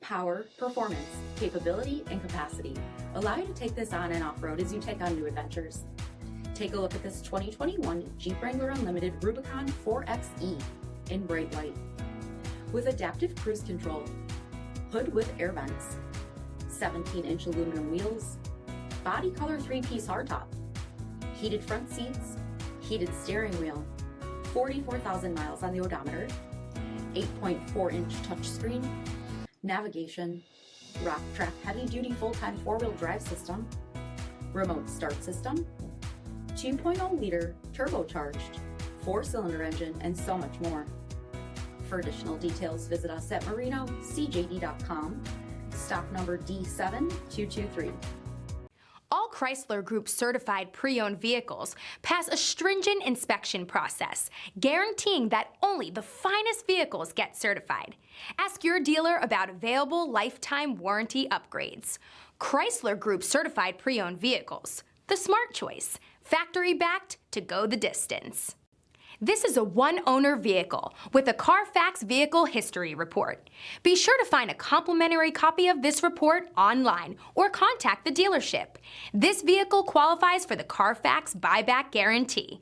power, performance, capability, and capacity allow you to take this on and off-road as you take on new adventures. Take a look at this 2021 Jeep Wrangler Unlimited Rubicon 4xe in bright white. With adaptive cruise control, hood with air vents, 17-inch aluminum wheels, body color 3-piece hardtop, heated front seats, heated steering wheel, 44,000 miles on the odometer, 8.4-inch touchscreen, navigation, rock track heavy-duty full-time 4-wheel drive system, remote start system, 2.0-liter turbocharged 4-cylinder engine, and so much more. For additional details, visit us at marinocjd.com, stock number D7223. All Chrysler Group certified pre-owned vehicles pass a stringent inspection process, guaranteeing that only the finest vehicles get certified. Ask your dealer about available lifetime warranty upgrades. Chrysler Group certified pre-owned vehicles, the smart choice, factory-backed to go the distance. This is a one-owner vehicle with a Carfax Vehicle History Report. Be sure to find a complimentary copy of this report online or contact the dealership. This vehicle qualifies for the Carfax Buyback Guarantee.